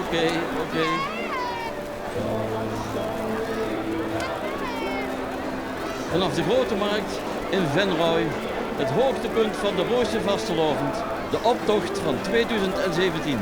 Oké. Vanaf de Grote Markt in Venrooy, het hoogtepunt van de Roosje Vastelovend, de optocht van 2017.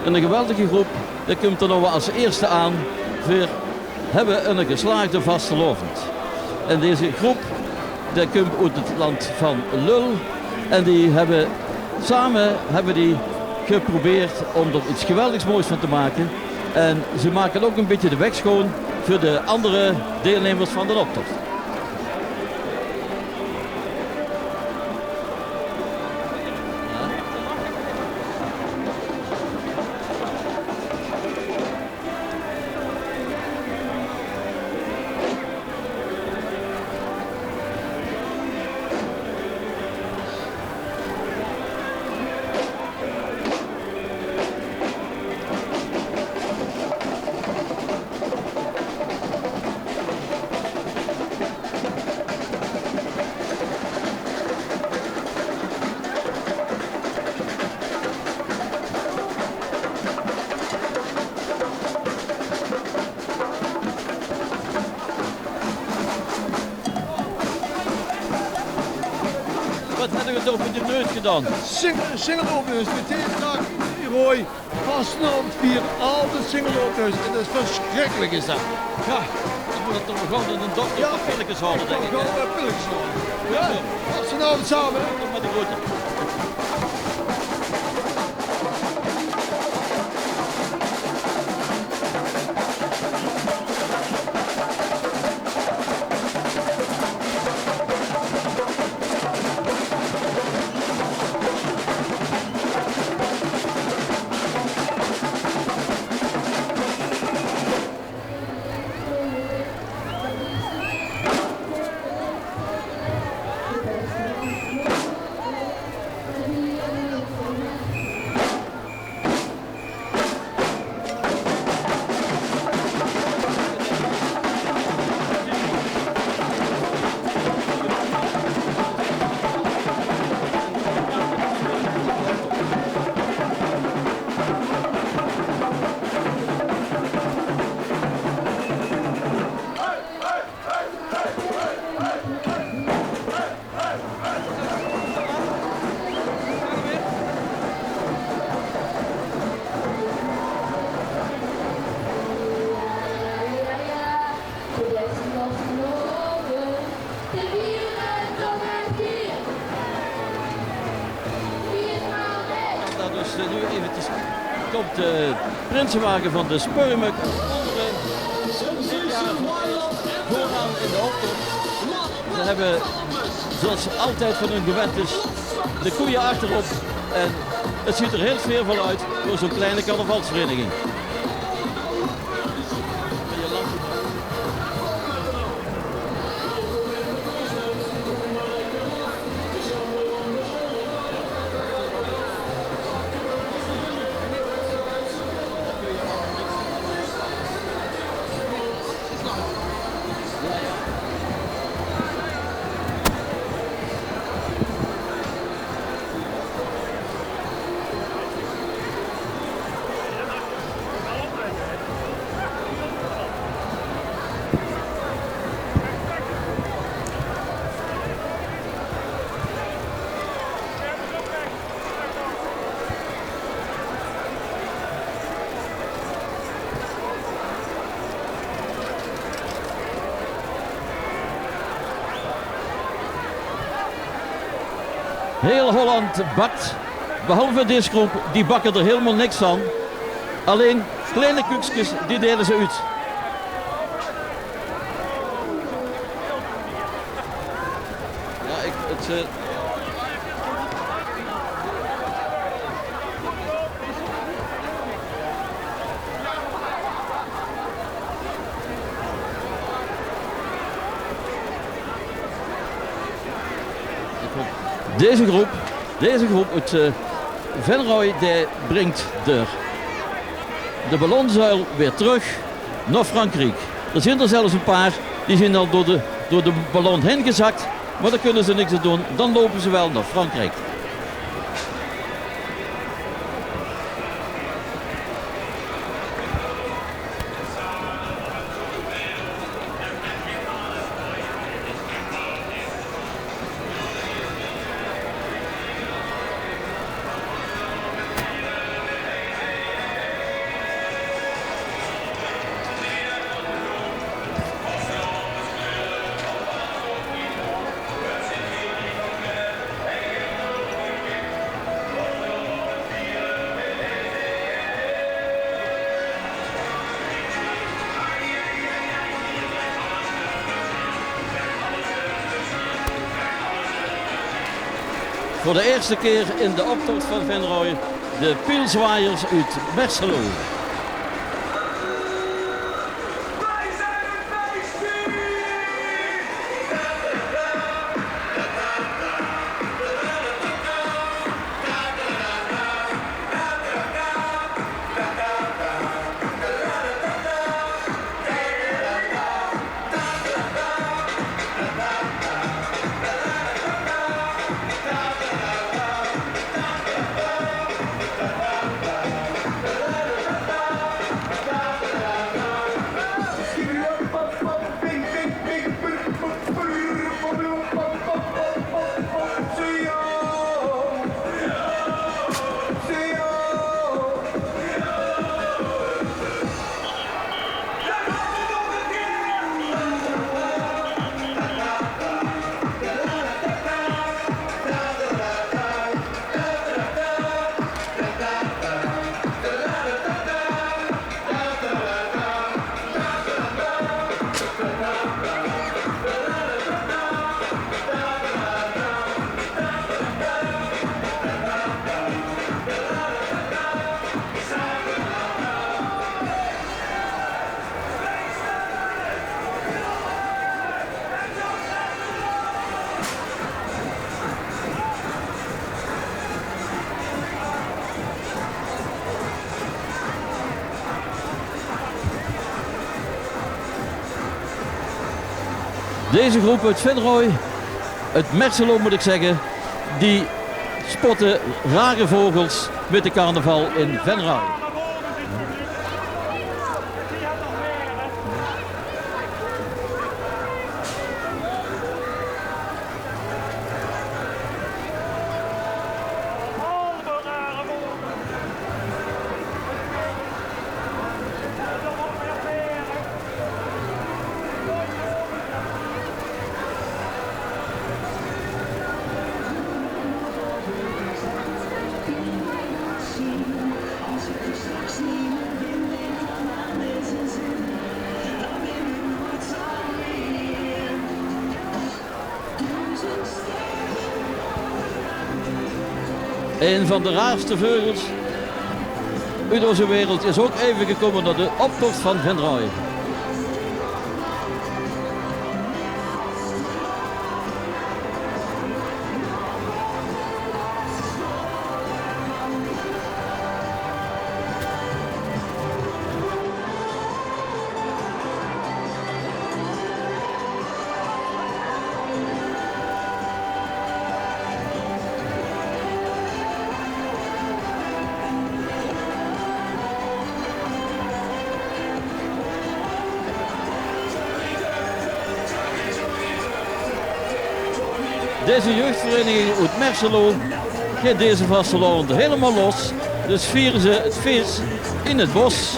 En een geweldige groep, dat komt er nog als eerste aan. We hebben een geslaagde vastelovend. En deze groep, die komt uit het land van Lul. En die hebben samen geprobeerd om er iets geweldigs moois van te maken. En ze maken ook een beetje de weg schoon voor de andere deelnemers van de optocht. Wat hebben we toch met de neus gedaan? Singeloopneus, meteen dag rooi, vastelovend vier, altijd singeloopneus. En dat is verschrikkelijk is dat. Ja, dan moet het toch gewoon in een dokter of pilletjes halen, denk ik. Gewoon pilletjes halen. Ja, vastelovend samen. Kom met de groeten. Dus nu eventjes komt de prinsenwagen van de Spurmuk vooraan in de optocht. Ze hebben, zoals altijd van hun gewend is, de koeien achterop. En het ziet er heel sfeervol uit voor zo'n kleine carnavalsvereniging. Heel Holland bakt, behalve deze groep, die bakken er helemaal niks van. Alleen kleine koekjes, die delen ze uit. Ja, Deze groep uit Venrooy, die brengt de ballonzuil weer terug naar Frankrijk. Er zijn er zelfs een paar die zijn al door de ballon heen gezakt, maar daar kunnen ze niks aan doen. Dan lopen ze wel naar Frankrijk. Voor de eerste keer in de optocht van Venrooy de pielzwaaiers uit Merselo. Deze groep uit Venrooy, uit Merselo moet ik zeggen, die spotten rare vogels met de carnaval in Venrooy. Een van de raarste vogels uit onze wereld is ook even gekomen naar de optocht van Venrooy. Deze jeugdvereniging uit Merselo gaat deze vastelavond helemaal los. Dus vieren ze het feest in het bos.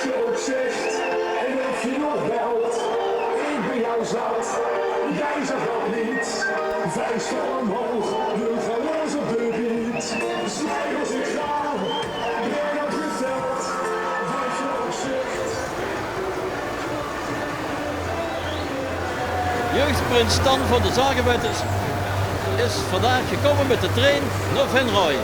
je ook zegt en of je nog belt, ik ben jou zat, jij zag dat niet. Vuisten omhoog, doe van ons op de beat. Zwijg als ik ga, ben dat geteld, wat je ook zegt. Jeugdprins Stan van de Zagenwetters is vandaag gekomen met de trein naar Venrooy.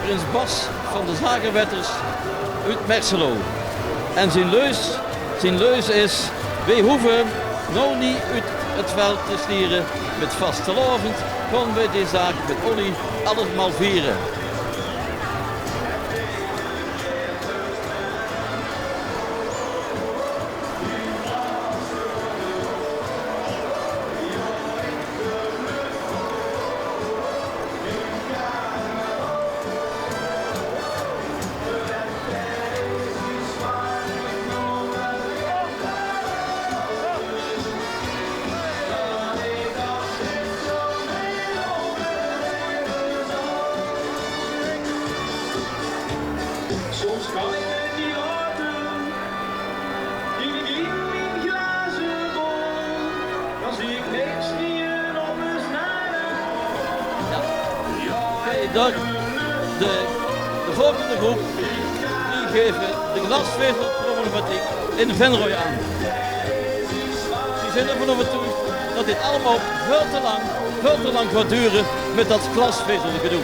Prins Bas van de Zagenwetters uit Merselo. En zijn leus is, wij hoeven nou niet uit het veld te stieren met vastelovend, gewoon bij die zaak met olie allemaal vieren. Soms kan ik het niet laten, ik in mijn glazen bol, dan zie ik niks meer op mijn snaren. De volgende groep die geven de glasvezelproblematiek in Venrooy aan. Die zijn ervan overtuigd dat dit allemaal veel te lang gaat duren met dat glasvezelgedoe.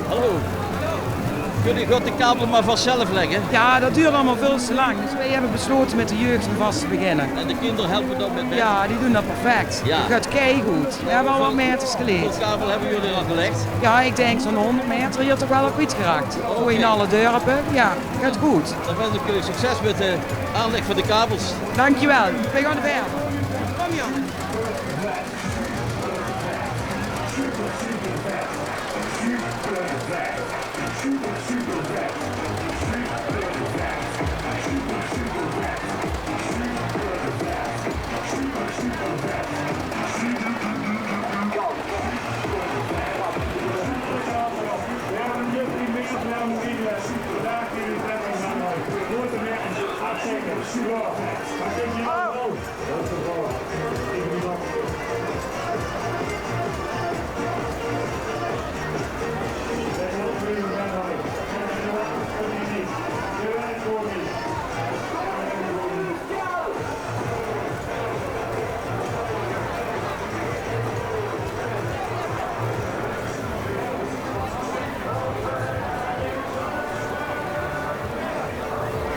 Hallo. Jullie gaan de kabel maar vast zelf leggen. Ja, dat duurt allemaal veel te lang. Dus wij hebben besloten met de jeugd om vast te beginnen. En de kinderen helpen dan met mij. Ja, die doen dat perfect. Ja. Dat gaat keigoed. We hebben al wat meters geleerd. Hoeveel kabel hebben jullie al gelegd? Ja, ik denk zo'n 100 meter hier toch wel op iets geraakt. Voor je in alle dorpen. Ja, gaat goed. Dan wens ik jullie succes met de aanleg van de kabels. Dankjewel. We gaan verder. Kom Jan.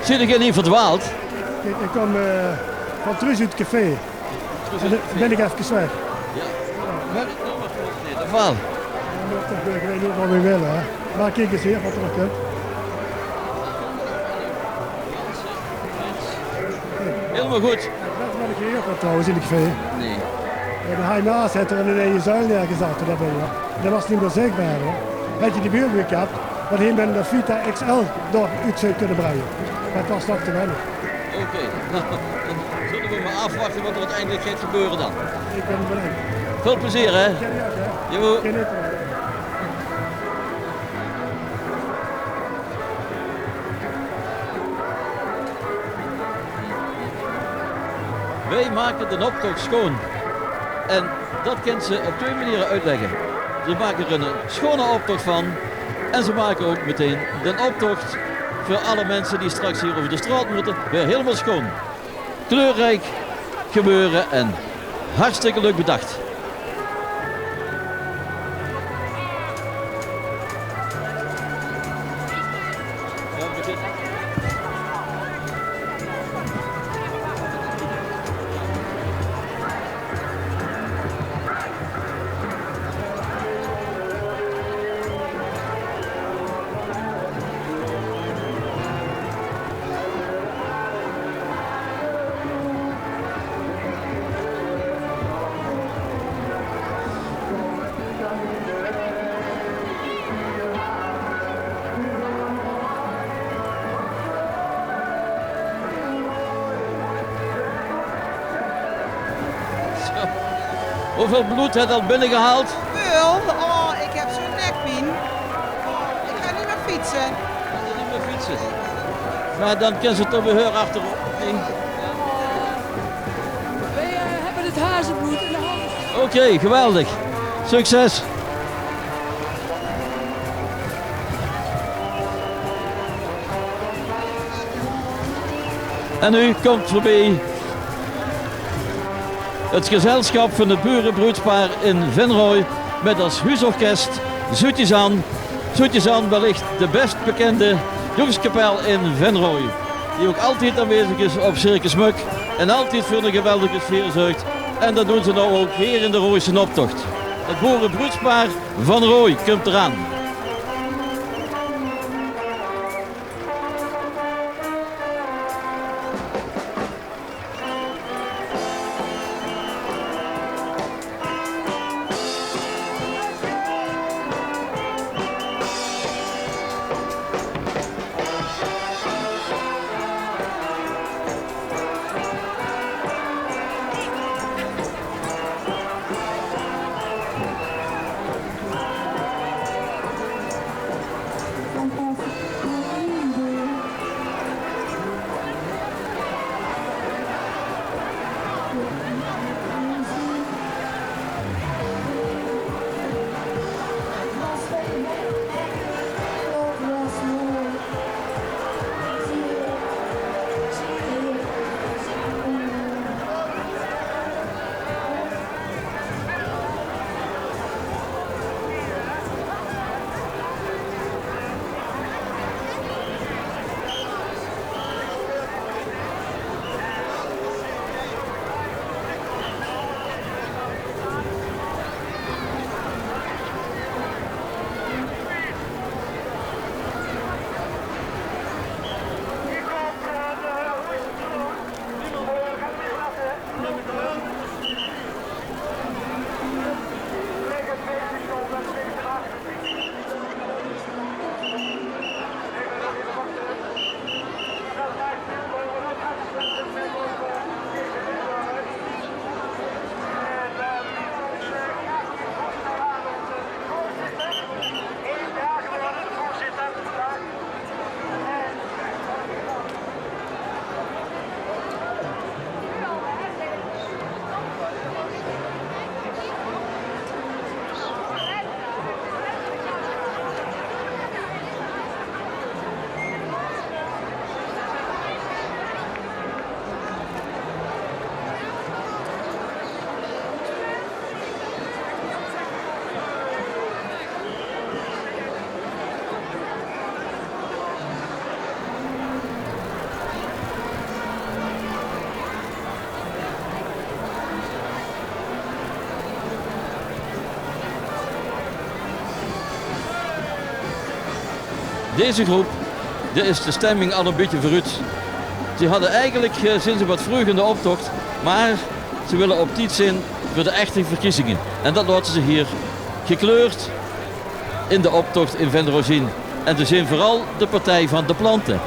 Zit ik niet verdwaald? Ik kom van Truus uit het café. En dan ben ik even weg. Ja. Maar het nummer niet in ieder geval. Ik weet niet wat we willen. Hè. Maar kijk eens hier wat er nog komt. Helemaal goed. Dat is wat ik hier had trouwens in het café. Nee. En hij naast had er in een zuil neergezet. Dat was niet meer zichtbaar. Hoor. Had je die buurt gehad, wat hier met de Vita XL door uit zou kunnen brengen. Dat was nog te weinig. Oké, nou, dan zullen we maar afwachten wat er uiteindelijk gaat gebeuren dan. Ik ben benieuwd. Veel plezier hè. Ken je ook, hè? Jo. Ken je het? Wij maken de optocht schoon. En dat kan ze op 2 manieren uitleggen. Ze maken er een schone optocht van. En ze maken ook meteen de optocht voor alle mensen die straks hier over de straat moeten weer helemaal schoon. Kleurrijk gebeuren en hartstikke leuk bedacht. Hoeveel bloed heeft al binnengehaald? Veel? Oh, ik heb zo'n nekpijn. Ik ga niet meer fietsen. Ik kan niet meer fietsen. Maar dan kan ze toch weer achterop. Nee. Wij hebben het hazenbloed in de hand. Oké, geweldig. Succes. En nu komt voorbij het gezelschap van het burenbroedspaar in Venrooy met als huisorkest Zoetjes aan. Zoetjes aan, wellicht de best bekende jongskapel in Venrooy. Die ook altijd aanwezig is op Circus Muk en altijd voor een geweldige sfeer zorgt. En dat doen ze nou ook hier in de Rooyse optocht. Het boerenbroedspaar van Rooy komt eraan. Deze groep, dit is de stemming al een beetje verruut. Ze hadden eigenlijk sinds wat vroeg in de optocht, maar ze willen op tijd zijn voor de echte verkiezingen. En dat laten ze hier gekleurd in de optocht in Venrooy zien. En te zien vooral de partij van de planten.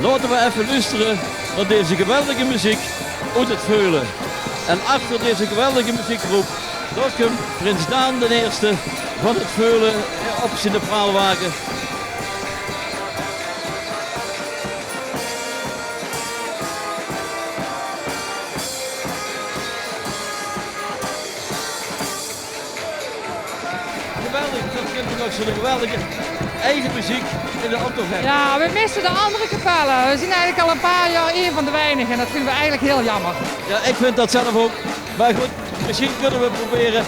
Laten we even luisteren naar deze geweldige muziek uit het Veulen. En achter deze geweldige muziekgroep, daar komt Prins Daan de Eerste van het Veulen op zijn praalwagen. Geweldig, dat klinkt nog zo'n geweldige eigen muziek in de optocht hebben. Ja, we missen de andere kapellen. We zijn eigenlijk al een paar jaar één van de weinigen en dat vinden we eigenlijk heel jammer. Ja, ik vind dat zelf ook. Maar goed, misschien kunnen we proberen.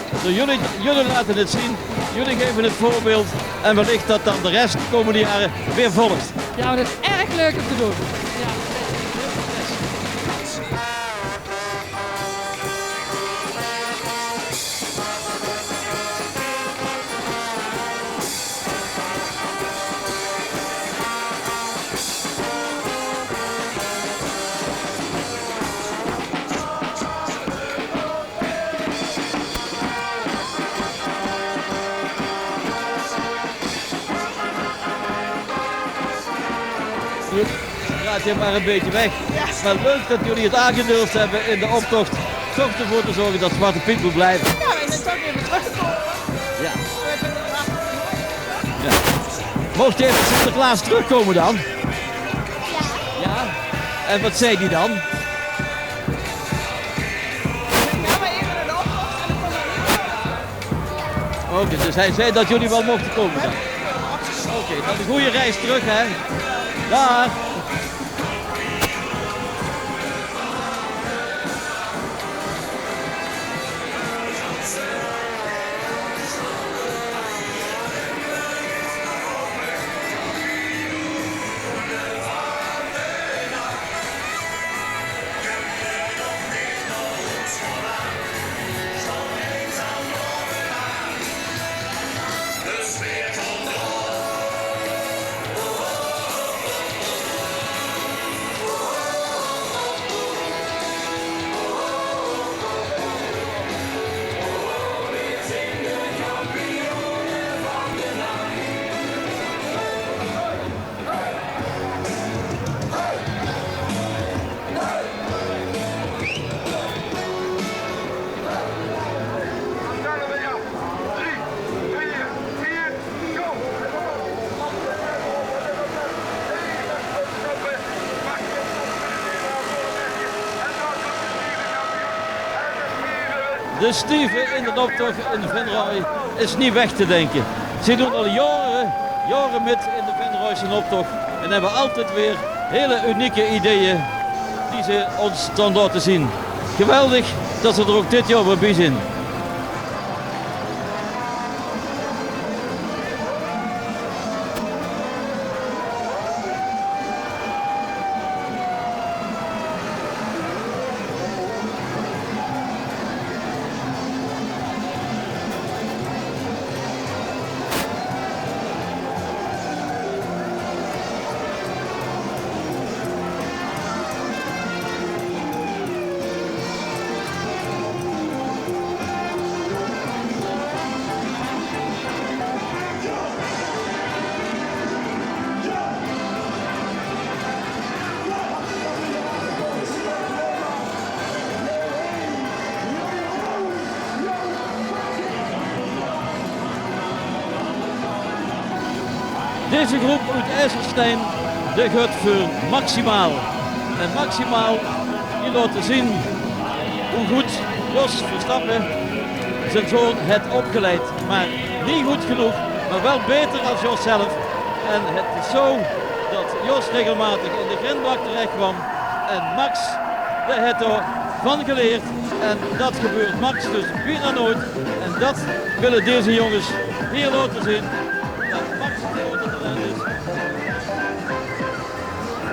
Jullie laten het zien. Jullie geven het voorbeeld. En wellicht dat dan de rest de komende jaren weer volgt. Ja, maar dat is erg leuk om te doen. Ja. Gaat je maar een beetje weg. Maar leuk dat jullie het aangedurfd hebben in de optocht. Toch ervoor te zorgen dat Zwarte Piet moet blijven. Ja, wij zijn toch even teruggekomen. Ja. Ja. Mocht even Sinterklaas terugkomen dan? Ja. Ja. En wat zei die dan? Ja, maar even in de optocht en dan komen we hier. Oké, dus hij zei dat jullie wel mochten komen dan. Oké, dan een goede reis terug hè. Dag. De Steven in de optocht in de Venrooy is niet weg te denken. Ze doen al jaren met in de Venrooyse optocht en hebben altijd weer hele unieke ideeën die ze ons dan laten zien. Geweldig dat ze er ook dit jaar weer bij zijn. Deze groep uit IJsselstein, die gaat voor Maximaal. En Maximaal, die laten zien hoe goed Jos Verstappen zijn zoon heeft opgeleid. Maar niet goed genoeg, maar wel beter als Jos zelf. En het is zo dat Jos regelmatig in de grindbak terecht kwam. En Max, daar heeft er van geleerd. En dat gebeurt Max dus bijna nooit. En dat willen deze jongens hier laten zien. Dat Max het grote talent is.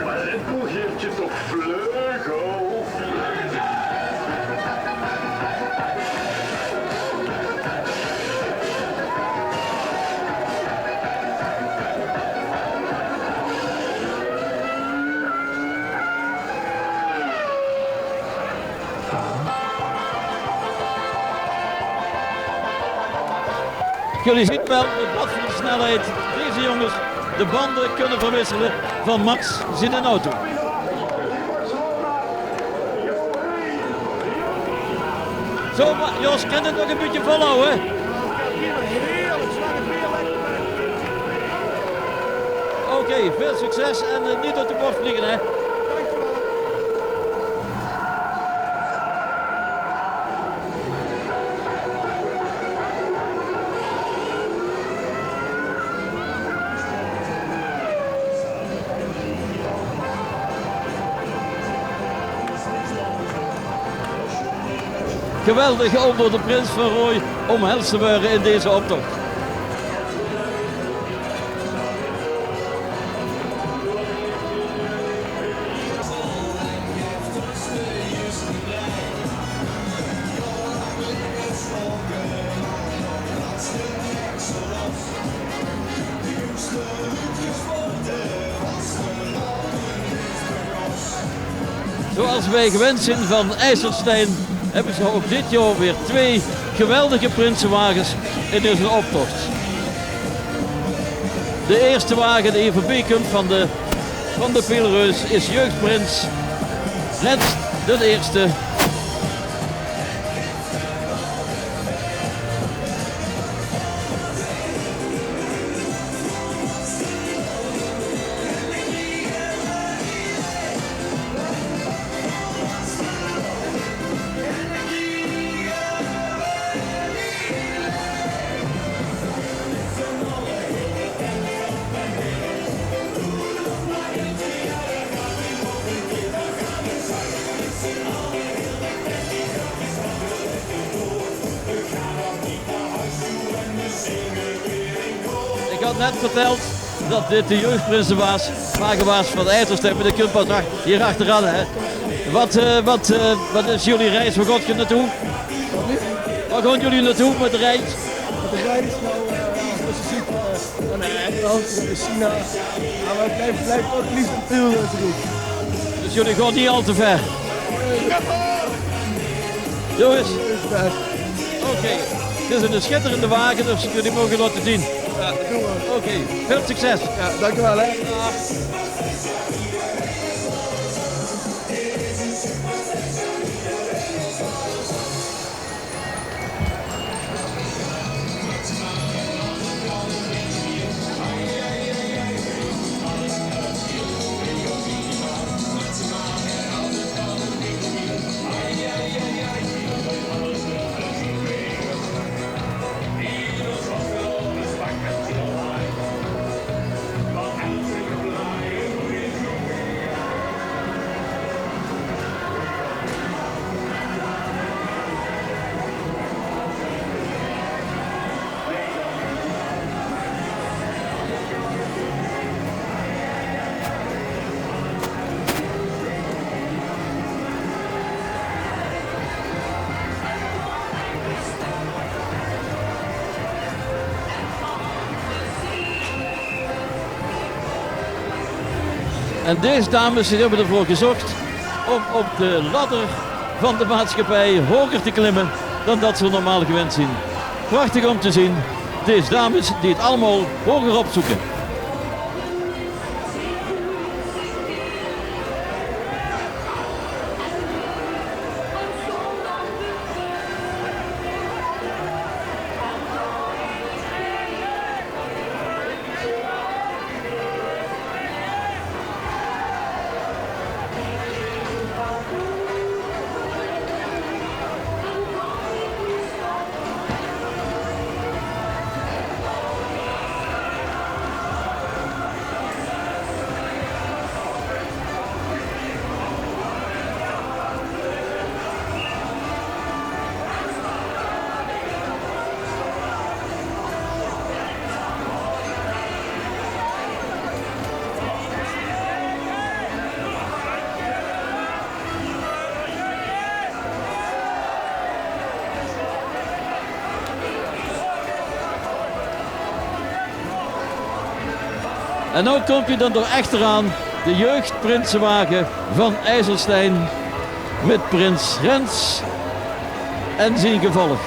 Maar het geeft je toch vleugel. Jullie zien wel met wat voor snelheid deze jongens de banden kunnen verwisselen van Max zit in de auto. Zo, Jos, kan het nog een beetje volhouden? Oké, veel succes en niet uit de bocht vliegen, hè? Geweldig om door de Prins van Rooij omhelst te worden in deze optocht. Zoals wij gewend zijn van IJsselstein hebben ze ook dit jaar weer 2 geweldige prinsenwagens in deze optocht. De eerste wagen die hier voorbij komt van de Pielreus is Jeugdprins. Net de eerste. Ik had net verteld dat dit de jeugdprinsenwagen was van de IJsselstein met de kunt hier achteraan. Hè. Wat is jullie reis? Waar gaat je naartoe? Waar gaan jullie naartoe met de reis? Met de reis, zoals je ziet, naar Engeland, naar China. Maar we blijven ook liefst in Piel te doen. Dus jullie gaan niet al te ver? Jongens? Oké, het is een schitterende wagen, dus jullie mogen laten zien. Ja, dat doen we. Oké, veel succes. Ja, dankjewel hè. En deze dames hebben ervoor gezorgd om op de ladder van de maatschappij hoger te klimmen dan dat ze normaal gewend zijn. Prachtig om te zien, deze dames die het allemaal hoger opzoeken. En nu komt je dan door achteraan de jeugdprinsenwagen van IJsselstein met prins Rens en zijn gevolg.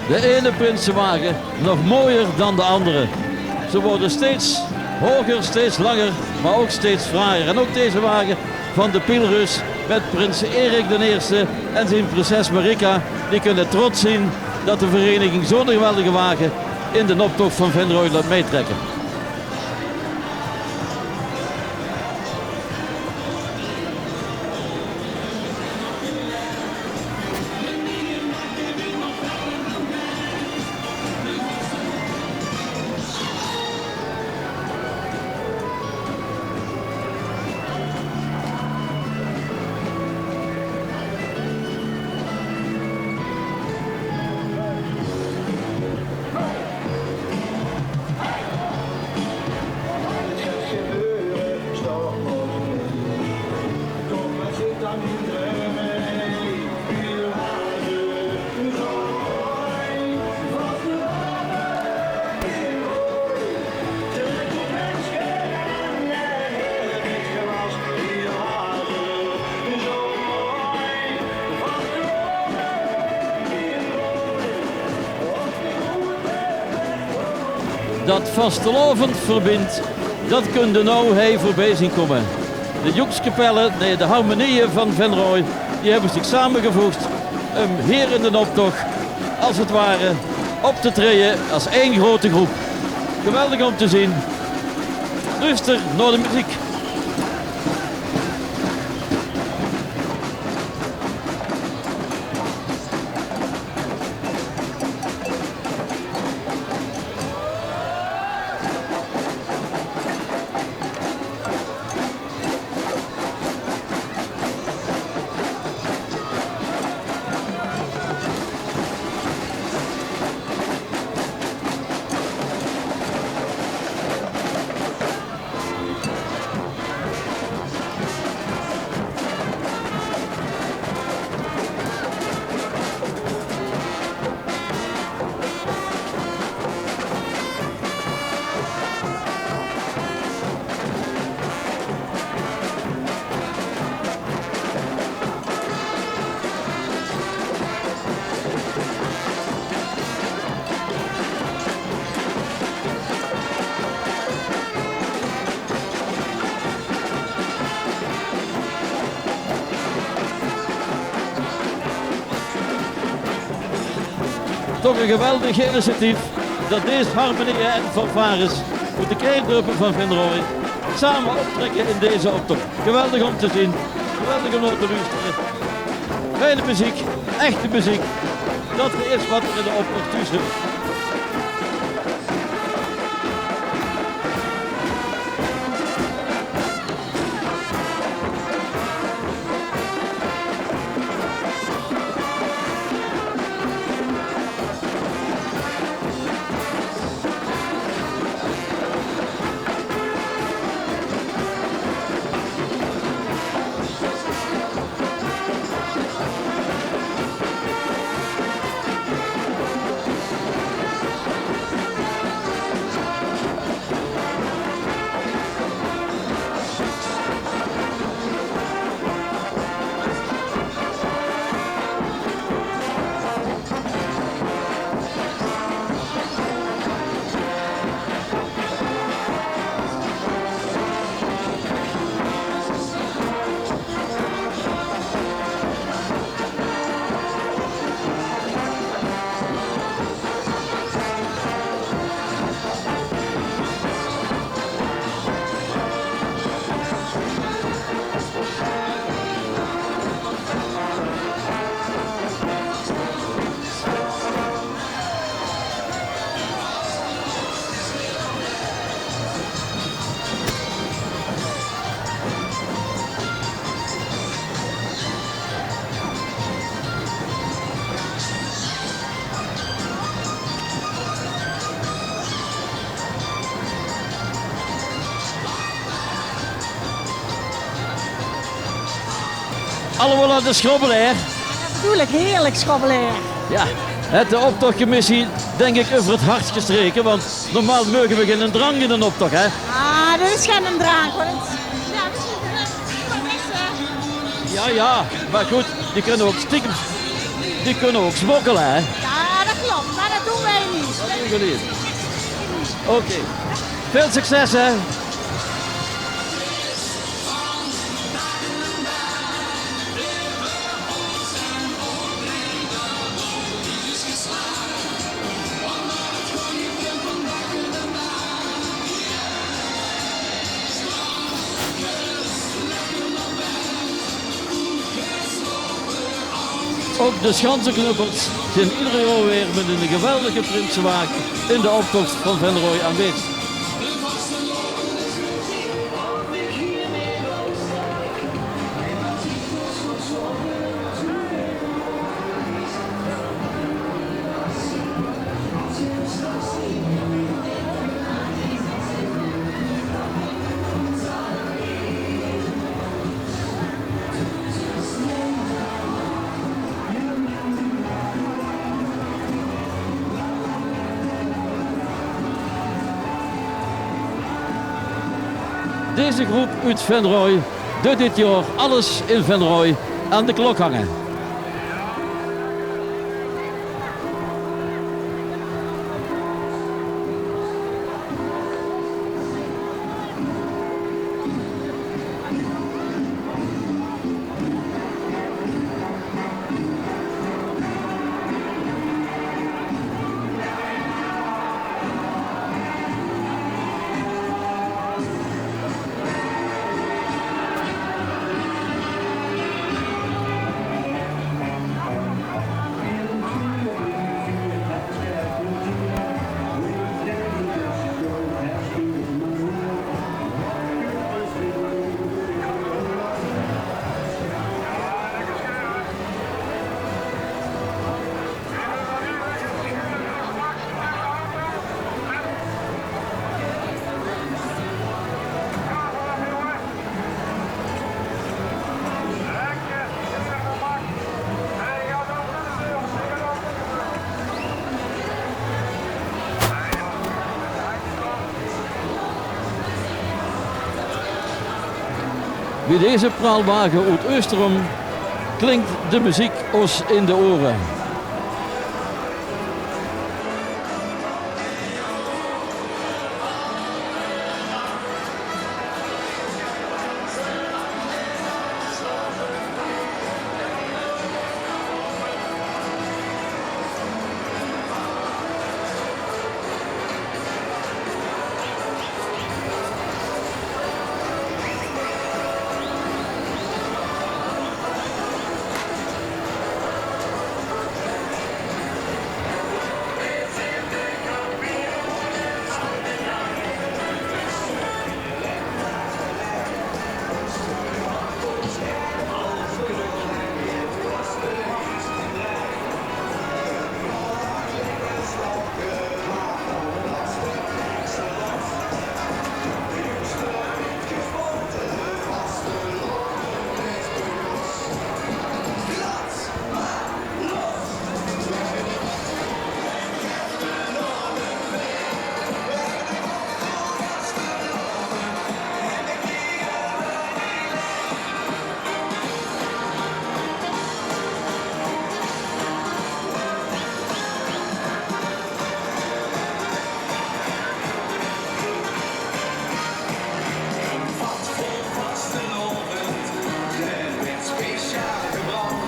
De ene prinsenwagen nog mooier dan de andere. Ze worden steeds hoger, steeds langer, maar ook steeds fraaier. En ook deze wagen van de Pielrus met prins Erik I en zijn prinses Marika, die kunnen trots zien dat de vereniging zo'n geweldige wagen in de optocht van Venrooy laat meetrekken. Dat vastelovend verbindt, dat kun je nou hij voorbij zien komen. De Joekskapellen, nee, de harmonieën van Venrooy, die hebben zich samengevoegd om hier in de optocht, als het ware, op te treden als één grote groep. Geweldig om te zien. Luister naar de muziek. Toch een geweldig initiatief dat deze harmonieën en fanfares voor de keerdorpen van Venrooy samen optrekken in deze optocht. Geweldig om te zien, geweldig om naar te luisteren. Fijne muziek, echte muziek, dat is wat er in de optocht toe zit. allemaal aan de schrobbelaar. Natuurlijk, heerlijk schrobbelaar. Ja, de optochtcommissie denk ik over het hart gestreken, want normaal mogen we geen drank in een optocht, hè? Ah, dit is geen drank, hoor. Ja, maar goed, die kunnen ook stiekem, die kunnen ook smokkelen, hè? Ja, dat klopt, maar dat doen wij niet. Dat doen we niet. Oké, veel succes, hè? Ook de Schanzenknuppers zijn iedere jaar weer met een geweldige prinsenwagen in de optocht van Venrooy aanwezig. Deze groep uit Venrooy doet dit jaar alles in Venrooy aan de klok hangen. Bij deze praalwagen uit Oosterom klinkt de muziek ons in de oren.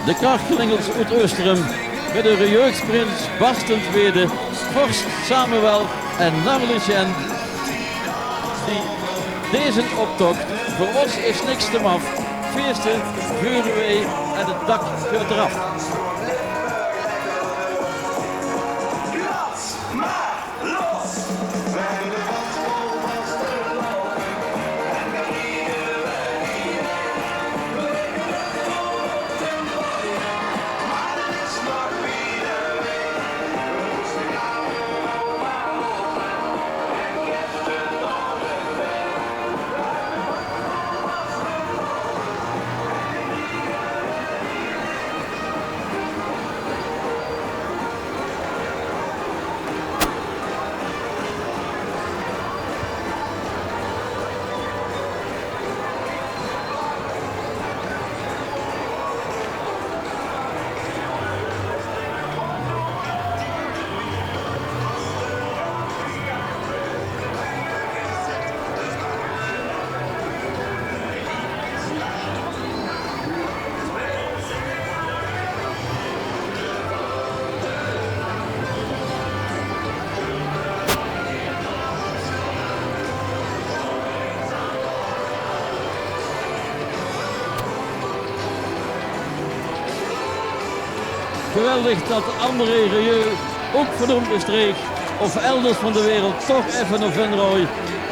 De krachtklingels uit Oosterom met de jeugdprins Basten Tweede, Vorst Samuel en Narlicen. Deze optocht, voor ons is niks te maf. Feesten, vuren wij en het dak gaat eraf. geweldig dat André Rieu, ook vanuit de streek of elders van de wereld, toch even naar Venrooy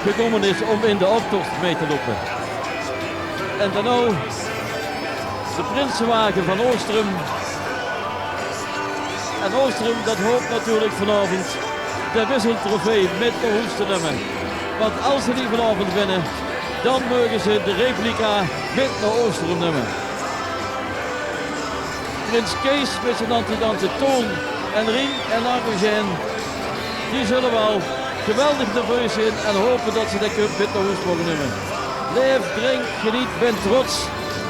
gekomen is om in de optocht mee te lopen. En dan nou de Prinsenwagen van Oostrum. En Oostrum dat hoopt natuurlijk vanavond de wisseltrofee met de hoest te nemen. Want als ze die vanavond winnen, dan mogen ze de replica met naar Oostrum nemen. Prins Kees met zijn adjudanten Toon en Rien en Argogène, die zullen wel geweldig nerveus zijn en hopen dat ze de cup met naar hoest mogen nemen. Leef, drink, geniet, ben trots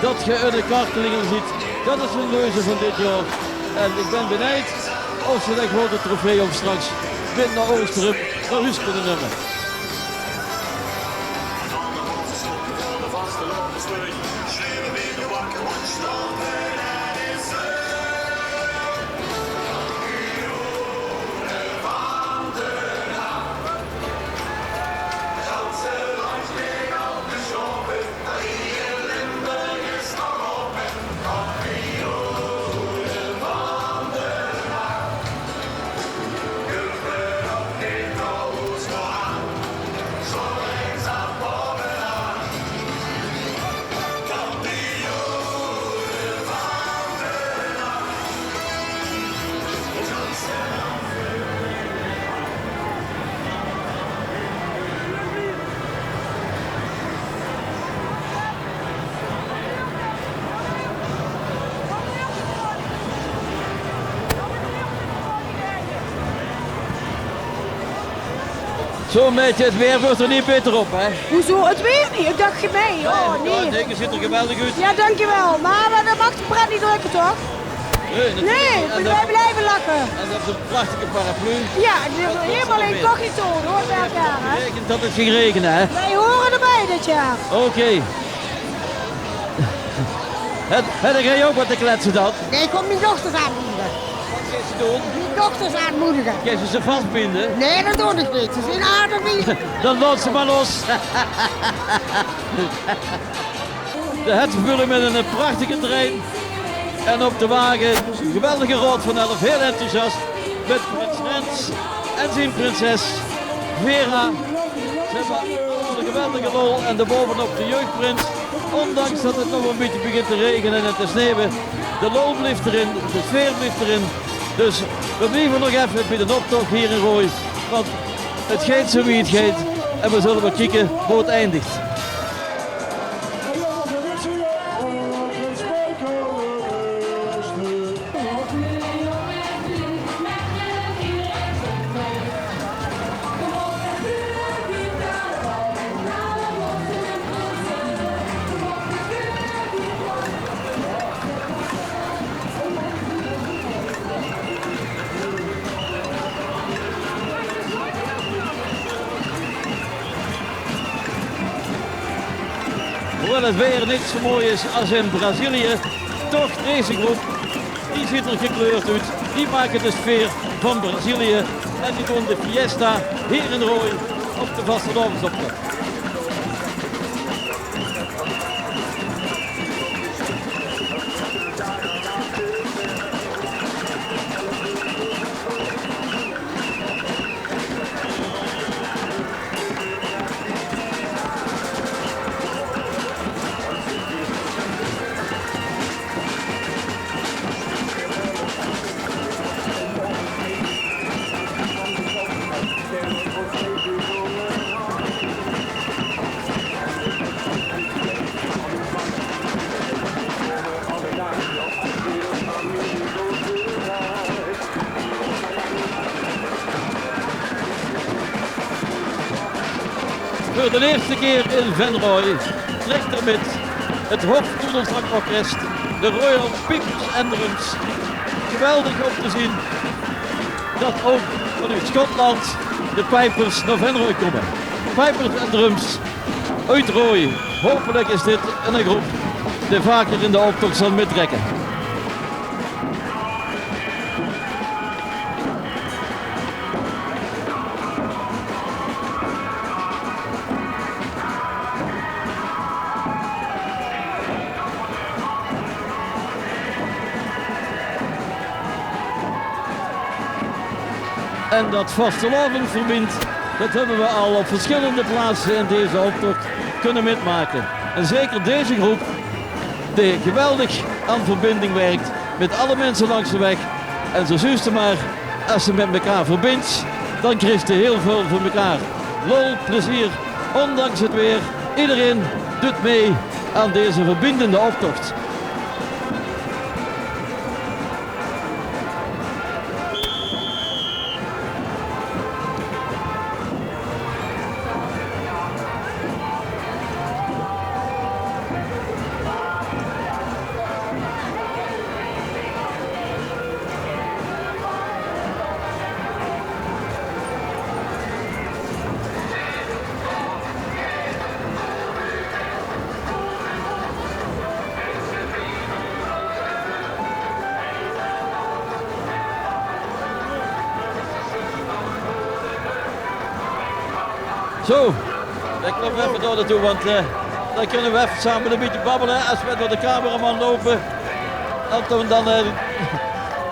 dat je een kartelingen ziet. Dat is een leuze van dit jaar. En ik ben benijd of ze de grote trofee om straks met naar Oostrum naar huis kunnen nemen. Zo'n beetje het weer wordt er niet beter op, hè? Hoezo het weer niet? Ik dacht je mee. Oh nee. Nee, je ziet er geweldig uit. Ja, dankjewel. Maar dat mag de pret niet drukken, toch? Nee, Nee, wij blijven lachen. En dat is een prachtige paraplu. Ja, helemaal incognito, hoort bij elkaar, hè? Betekent dat het ging regenen, hè? Wij horen erbij dit jaar. Oké. Heb jij ook wat te kletsen dan? Nee, ik kom mijn dochters aanmoedigen. Wat ga je doen? Mijn dochters aanmoedigen. Ga je ze vastbinden? Nee, dat doe ik niet. Ze zijn aardig niet. Dan laat ze maar los. De hetspullen met een prachtige trein. En op de wagen een geweldige Raad van 11, heel enthousiast. Met prins Rens en zijn prinses Vera. Ze hebben een geweldige lol en daarbovenop de jeugdprins. Ondanks dat het nog een beetje begint te regenen en te sneeuwen. De lol blijft erin, de sfeer blijft erin. Dus we blijven nog even bij de optocht hier in Rooij. Want het gaat zo wie het gaat. En we zullen wel kijken hoe het eindigt. Hoewel het weer niet zo mooi is als in Brazilië, toch deze groep, die ziet er gekleurd uit. Die maken de sfeer van Brazilië en die doen de fiesta hier in Rooij op de vastelavondsoptocht. Voor de eerste keer in Venrooy trekt er met het Hoofdtoedelzangorkest de Royal Pipes and Drums. Geweldig om te zien dat ook vanuit Schotland de pijpers naar Venrooy komen. Pipers and Drums uit Rooij. Hopelijk is dit een groep die vaker in de optocht zal meetrekken. En dat vastelovend verbindt, dat hebben we al op verschillende plaatsen in deze optocht kunnen metmaken. En zeker deze groep, die geweldig aan verbinding werkt met alle mensen langs de weg. En zo zuurste maar, als ze met elkaar verbindt, dan krijgt ze heel veel voor elkaar. Lol, plezier, ondanks het weer. Iedereen doet mee aan deze verbindende optocht. Zo, ik loop even door naartoe, want dan kunnen we even samen een beetje babbelen als we door de cameraman lopen. En dan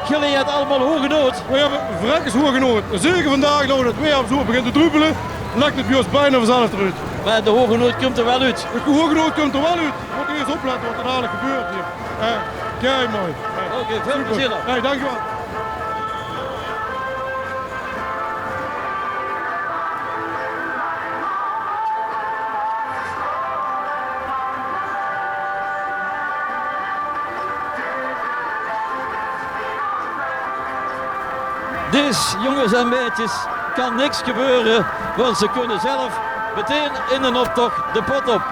jullie het allemaal hoogenood. We hebben verrekkers hoogenood. Zeker vandaag nog het weer zo begint te druppelen, lekt het bij ons bijna vanzelf eruit. Maar de hoogenood komt er wel uit. De hoogenood komt er wel uit. We moeten eerst opletten wat er dadelijk gebeurt hier. Kijk mooi. Oké, veel plezier dan. Hey, dankjewel. Dus jongens en meisjes, kan niks gebeuren, want ze kunnen zelf meteen in een optocht de pot op.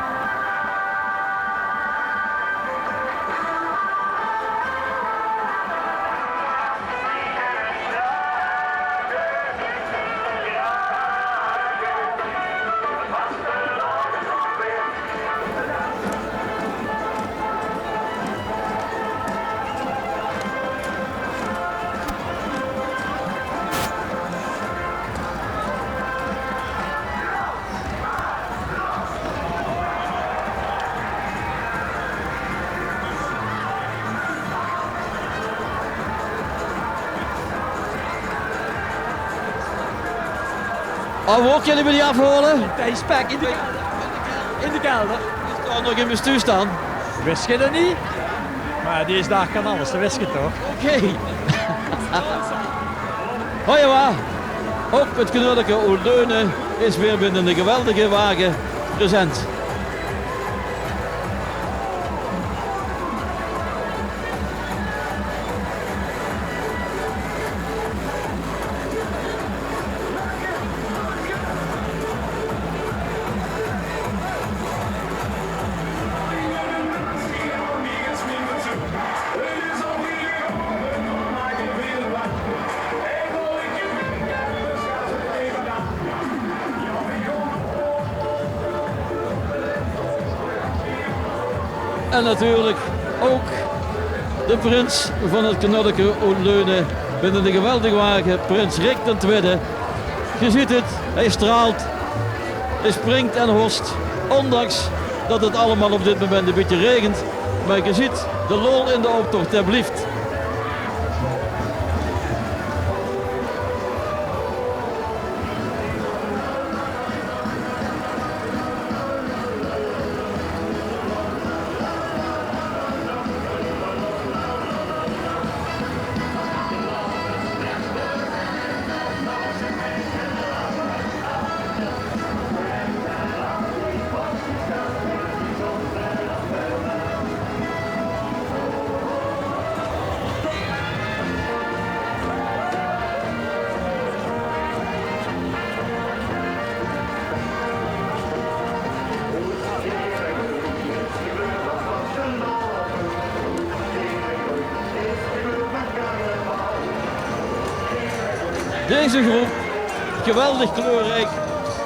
Oh, ook jullie willen afholen? Deze spek in de kelder. Die staat nog in bestuur staan. Wist je dat niet? Maar deze dag kan alles, dat wist je toch? Oké. Hoi waar. Ook het knullige Oudleunen is weer binnen de geweldige wagen present. En natuurlijk ook de prins van het knullige Oudleunen binnen de geweldige wagen, prins Rick II. Je ziet het, hij straalt, hij springt en host, ondanks dat het allemaal op dit moment een beetje regent. Maar je ziet de lol in de optocht, hij blieft. Deze groep, geweldig kleurrijk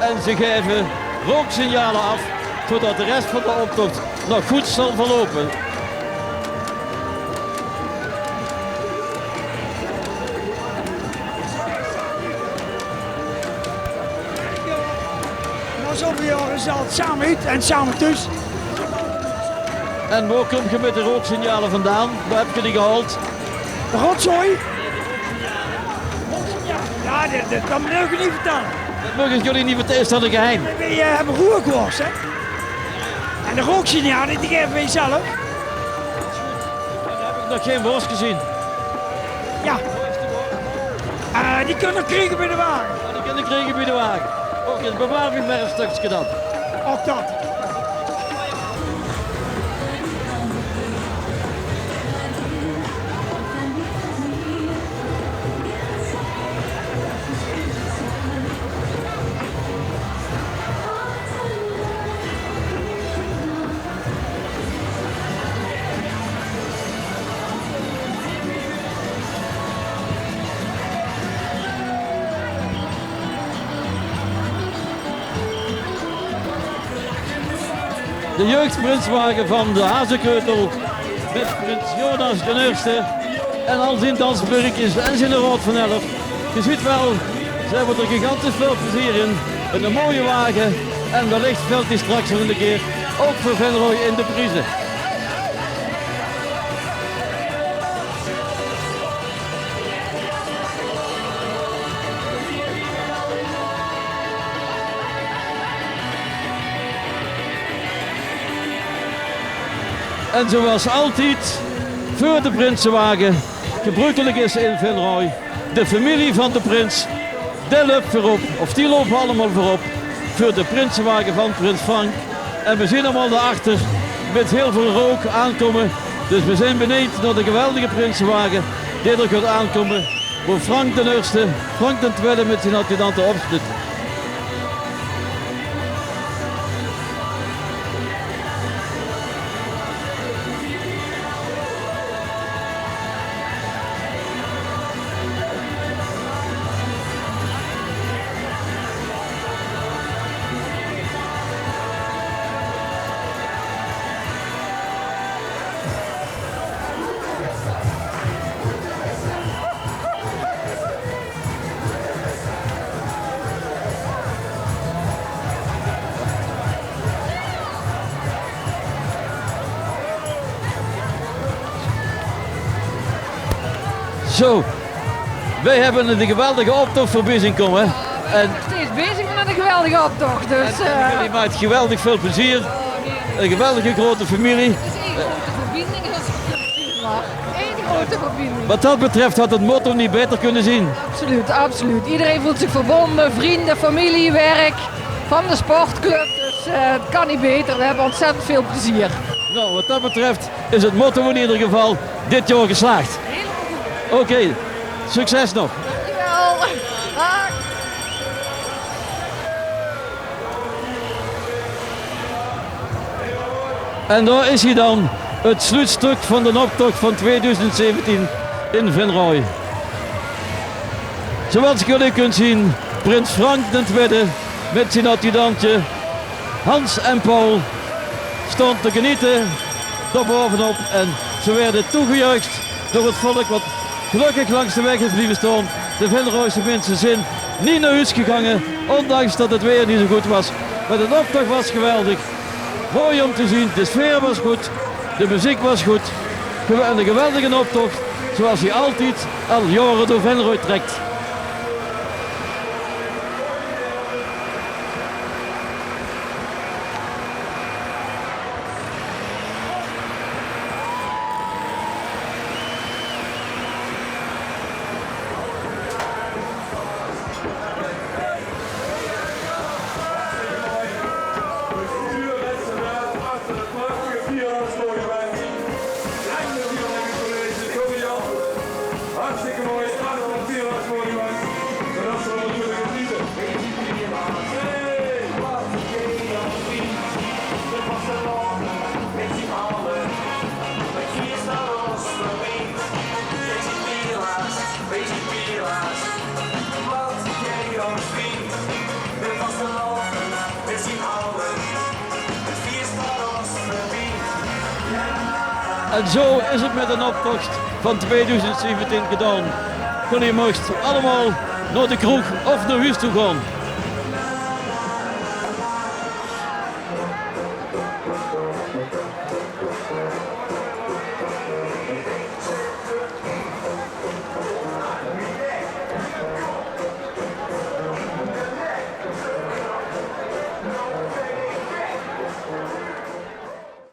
en ze geven rooksignalen af, zodat de rest van de optocht nog goed zal verlopen. Nou zoveel jaren is het samen uit en samen thuis. En waar kom je met de rooksignalen vandaan? Waar heb je die gehaald? De rotzooi. Ja, dat mag ik niet vertellen. Dat mogen jullie niet vertellen, is dat een geheim? We hebben roerkworst, hè. En de rooksignalen, die geven wij zelf. Dan heb ik nog geen worst gezien. Ja. Die kunnen krijgen bij de wagen. Die kunnen krijgen bij de wagen. Oké, bewaar me maar een stukje dan. Ook dat. De jeugdprinswagen van de Hazekeutel met prins Jonas de Eerste en al zijn dansburgjes en zijn rood van elf. Je ziet wel, ze hebben er gigantisch veel plezier in. Een mooie wagen en wellicht valt hij straks nog een keer ook voor Venrooy in de prijzen. En zoals altijd, voor de Prinsenwagen, gebruikelijk is in Venrooy, de familie van de prins, die loopt voorop, of die lopen allemaal voorop, voor de Prinsenwagen van prins Frank. En we zien hem al daarachter met heel veel rook aankomen. Dus we zijn benieuwd naar de geweldige Prinsenwagen die er gaat aankomen, voor Frank de Eerste, Frank de Tweede met zijn adjudanten opzet. Zo, wij hebben een geweldige optocht voorbij zien komen. We zijn nog steeds bezig met een geweldige optocht. Dus, Jullie maakt geweldig veel plezier. Een geweldige grote familie. Het is één grote verbinding. Eén grote verbinding. Wat dat betreft had het motto niet beter kunnen zien. Absoluut, absoluut. Iedereen voelt zich verbonden, vrienden, familie, werk, van de sportclub. Dus het kan niet beter. We hebben ontzettend veel plezier. Nou, wat dat betreft is het motto in ieder geval dit jaar geslaagd. Oké, succes nog. Dankjewel. Dag. En daar is hij dan, het sluitstuk van de optocht van 2017 in Venrooy. Zoals jullie kunt zien, prins Frank II met zijn adjudantje Hans en Paul stond te genieten daar bovenop en ze werden toegejuicht door het volk wat gelukkig langs de weg is blijven staan. De Venrooyse mensen zijn niet naar huis gegaan, ondanks dat het weer niet zo goed was. Maar de optocht was geweldig. Mooi om te zien, de sfeer was goed, de muziek was goed. En een geweldige optocht, zoals hij altijd al jaren door Venrooy trekt. Hartstikke mooi, prachtig vierdagsmonument. En dat zullen we natuurlijk genieten. Hey! Wat een vriend, de vasteland, met z'n allen. Met vier staros verweend. Weet je pielaars. Wat een vriend, de vasteland, met z'n allen. Met vier staros verweend. En zo is het met een optocht van 2017 gedaan. Jullie mogen allemaal naar de kroeg of naar huis toe gaan.